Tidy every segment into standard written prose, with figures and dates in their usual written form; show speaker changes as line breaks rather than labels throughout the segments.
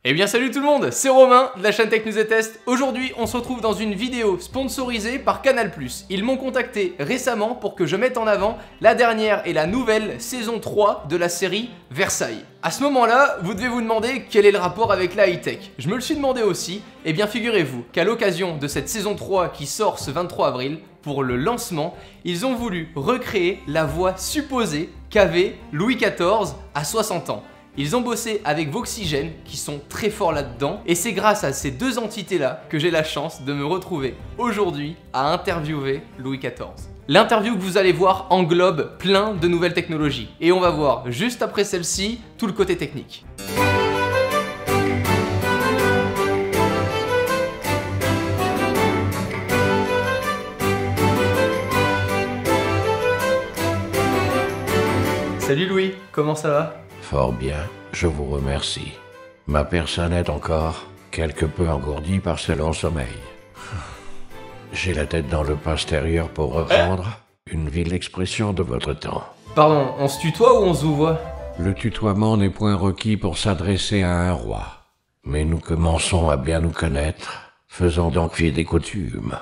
Eh bien salut tout le monde, c'est Romain de la chaîne Tech News et Test. Aujourd'hui on se retrouve dans une vidéo sponsorisée par Canal+. Ils m'ont contacté récemment pour que je mette en avant la dernière et la nouvelle saison 3 de la série Versailles. À ce moment-là, vous devez vous demander quel est le rapport avec la high-tech. Je me le suis demandé aussi, et bien figurez-vous qu'à l'occasion de cette saison 3 qui sort ce 23 avril, pour le lancement, ils ont voulu recréer la voix supposée qu'avait Louis XIV à 60 ans. Ils ont bossé avec Voxygène, qui sont très forts là-dedans, et c'est grâce à ces deux entités-là que j'ai la chance de me retrouver aujourd'hui à interviewer Louis XIV. L'interview que vous allez voir englobe plein de nouvelles technologies, et on va voir juste après celle-ci tout le côté technique. Salut Louis, comment ça va ?
Fort bien, je vous remercie. Ma personne est encore quelque peu engourdie par ce long sommeil. J'ai la tête dans le postérieur pour reprendre une vile expression de votre temps.
Pardon, on se tutoie ou on se vouvoie ?
Le tutoiement n'est point requis pour s'adresser à un roi. Mais nous commençons à bien nous connaître. Faisons donc fi des coutumes.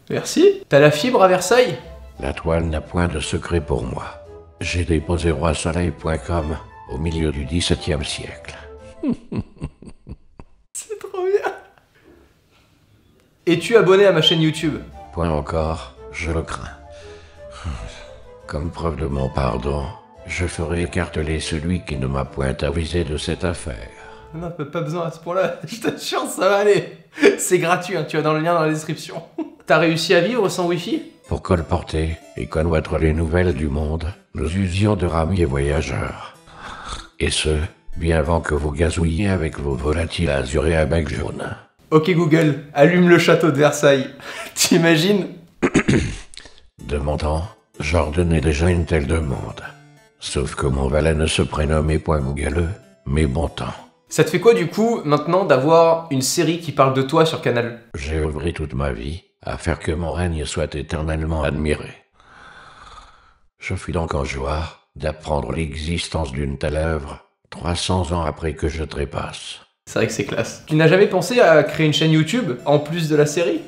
Merci. T'as la fibre à Versailles ?
La toile n'a point de secret pour moi. J'ai déposé roisoleil.com au milieu du XVIIe siècle.
C'est trop bien. Es-tu abonné à ma chaîne YouTube ?
Point encore, je le crains. Comme preuve de mon pardon, je ferai écarteler celui qui ne m'a point avisé de cette affaire.
Non, pas besoin à ce point-là, je t'assure, ça va aller. C'est gratuit, hein, tu as dans le lien dans la description. T'as réussi à vivre sans Wi-Fi ?
Pour colporter et connaître les nouvelles du monde, nous usions de ramis et voyageurs. Et ce, bien avant que vous gazouilliez avec vos volatiles azurés à bec jaune.
Ok Google, allume le château de Versailles. T'imagines ?
De mon temps, j'ordonnais déjà une telle demande. Sauf que mon valet ne se prénommait point Googleux, mais Bontemps.
Ça te fait quoi du coup, maintenant, d'avoir une série qui parle de toi sur Canal ?
J'ai œuvré toute ma vie à faire que mon règne soit éternellement admiré. Je fus donc en joie d'apprendre l'existence d'une telle œuvre 300 ans après que je trépasse.
C'est vrai que c'est classe. Tu n'as jamais pensé à créer une chaîne YouTube en plus de la série ?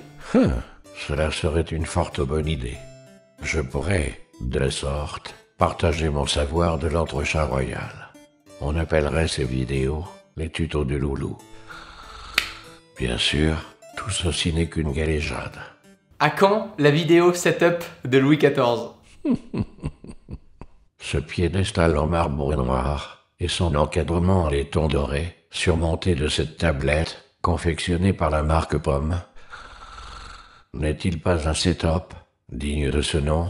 Cela serait une forte bonne idée. Je pourrais, de la sorte, partager mon savoir de l'entrechat royal. On appellerait ces vidéos les tutos de Loulou. Bien sûr, tout ceci n'est qu'une galéjade.
À quand la vidéo setup de Louis XIV ?
Ce piédestal en marbre noir et son encadrement en laiton doré, surmonté de cette tablette confectionnée par la marque Pomme, n'est-il pas un setup digne de ce nom ?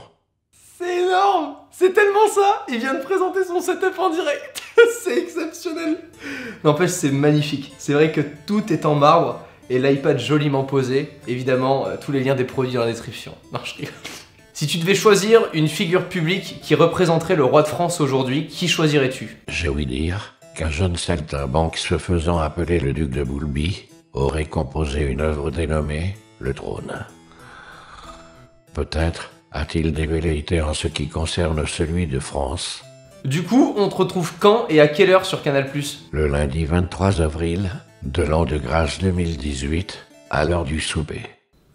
C'est énorme ! C'est tellement ça ! Il vient de présenter son setup en direct. C'est exceptionnel. N'empêche, c'est magnifique. C'est vrai que tout est en marbre et l'iPad joliment posé. Évidemment, tous les liens des produits dans la description. Non, je rigole. Si tu devais choisir une figure publique qui représenterait le roi de France aujourd'hui, qui choisirais-tu ?
J'ai ouï dire qu'un jeune saltimbanque se faisant appeler le duc de Boulby aurait composé une œuvre dénommée Le Trône. Peut-être a-t-il des velléités en ce qui concerne celui de France.
Du coup, on te retrouve quand et à quelle heure sur Canal+?
Le lundi 23 avril de l'an de grâce 2018, à l'heure du souper.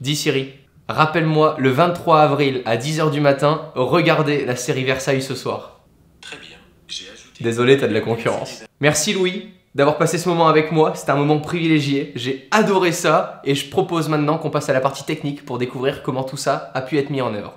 Dis Siri, rappelle-moi le 23 avril à 10h du matin, regardez la série Versailles ce soir.
Très bien, j'ai ajouté...
Désolé, t'as de la concurrence. Merci Louis d'avoir passé ce moment avec moi, c'était un moment privilégié, j'ai adoré ça et je propose maintenant qu'on passe à la partie technique pour découvrir comment tout ça a pu être mis en œuvre.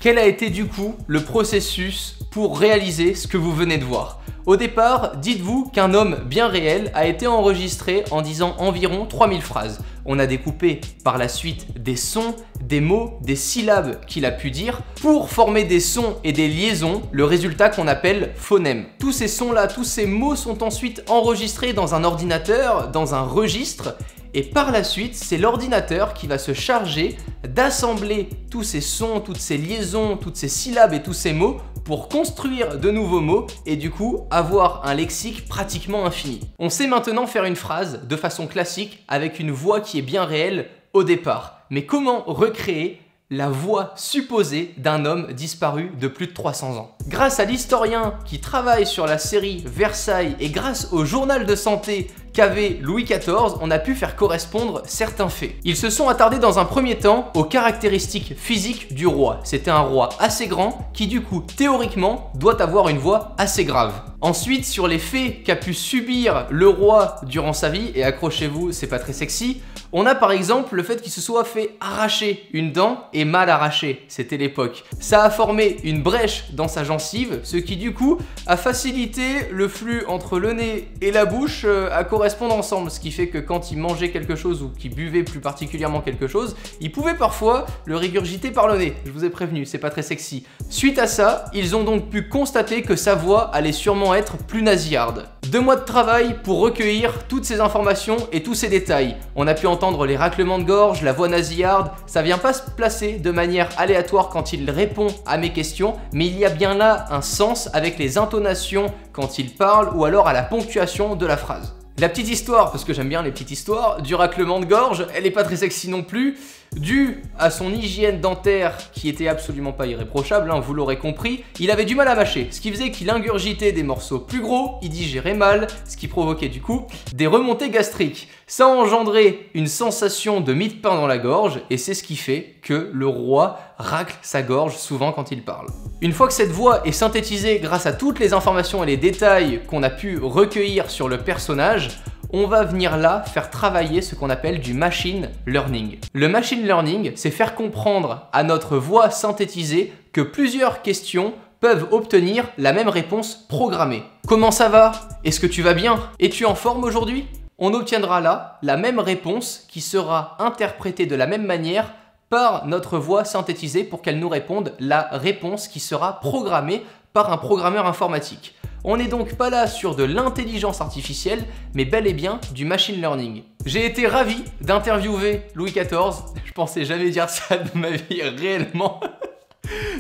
Quel a été du coup le processus pour réaliser ce que vous venez de voir ? Au départ, dites-vous qu'un homme bien réel a été enregistré en disant environ 3000 phrases. On a découpé par la suite des sons, des mots, des syllabes qu'il a pu dire pour former des sons et des liaisons, le résultat qu'on appelle phonème. Tous ces sons-là, tous ces mots sont ensuite enregistrés dans un ordinateur, dans un registre. Et par la suite, c'est l'ordinateur qui va se charger d'assembler tous ces sons, toutes ces liaisons, toutes ces syllabes et tous ces mots pour construire de nouveaux mots et du coup avoir un lexique pratiquement infini. On sait maintenant faire une phrase de façon classique avec une voix qui est bien réelle au départ. Mais comment recréer la voix supposée d'un homme disparu de plus de 300 ans. Grâce à l'historien qui travaille sur la série Versailles et grâce au journal de santé qu'avait Louis XIV, on a pu faire correspondre certains faits. Ils se sont attardés dans un premier temps aux caractéristiques physiques du roi. C'était un roi assez grand qui du coup, théoriquement, doit avoir une voix assez grave. Ensuite, sur les faits qu'a pu subir le roi durant sa vie, et accrochez-vous, c'est pas très sexy, on a par exemple le fait qu'il se soit fait arracher une dent et mal arraché, c'était l'époque. Ça a formé une brèche dans sa gencive, ce qui du coup a facilité le flux entre le nez et la bouche à correspondre ensemble, ce qui fait que quand il mangeait quelque chose ou qu'il buvait plus particulièrement quelque chose, il pouvait parfois le régurgiter par le nez. Je vous ai prévenu, c'est pas très sexy. Suite à ça, ils ont donc pu constater que sa voix allait sûrement être plus nasillarde. 2 mois de travail pour recueillir toutes ces informations et tous ces détails. On a pu entendre les raclements de gorge, la voix nasillarde, ça vient pas se placer de manière aléatoire quand il répond à mes questions, mais il y a bien là un sens avec les intonations quand il parle ou alors à la ponctuation de la phrase. La petite histoire, parce que j'aime bien les petites histoires, du raclement de gorge, elle est pas très sexy non plus, dû à son hygiène dentaire qui était absolument pas irréprochable, hein, vous l'aurez compris, il avait du mal à mâcher, ce qui faisait qu'il ingurgitait des morceaux plus gros, il digérait mal, ce qui provoquait du coup des remontées gastriques. Ça a engendré une sensation de mie de pain dans la gorge et c'est ce qui fait que le roi racle sa gorge souvent quand il parle. Une fois que cette voix est synthétisée grâce à toutes les informations et les détails qu'on a pu recueillir sur le personnage, on va venir là faire travailler ce qu'on appelle du machine learning. Le machine learning, c'est faire comprendre à notre voix synthétisée que plusieurs questions peuvent obtenir la même réponse programmée. Comment ça va? Est-ce que tu vas bien? Es-tu en forme aujourd'hui? On obtiendra là la même réponse qui sera interprétée de la même manière par notre voix synthétisée pour qu'elle nous réponde la réponse qui sera programmée par un programmeur informatique. On n'est donc pas là sur de l'intelligence artificielle, mais bel et bien du machine learning. J'ai été ravi d'interviewer Louis XIV, je pensais jamais dire ça de ma vie réellement.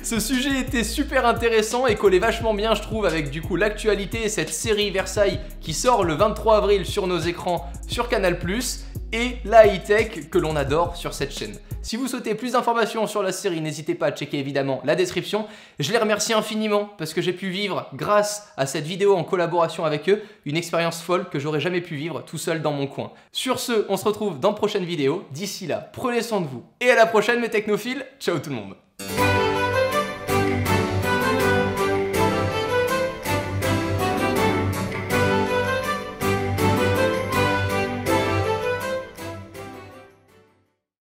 Ce sujet était super intéressant et collait vachement bien je trouve avec du coup l'actualité et cette série Versailles qui sort le 23 avril sur nos écrans sur Canal+, et la high-tech que l'on adore sur cette chaîne. Si vous souhaitez plus d'informations sur la série, n'hésitez pas à checker évidemment la description. Je les remercie infiniment parce que j'ai pu vivre, grâce à cette vidéo en collaboration avec eux, une expérience folle que j'aurais jamais pu vivre tout seul dans mon coin. Sur ce, on se retrouve dans de prochaines vidéos. D'ici là, prenez soin de vous. Et à la prochaine mes technophiles, ciao tout le monde.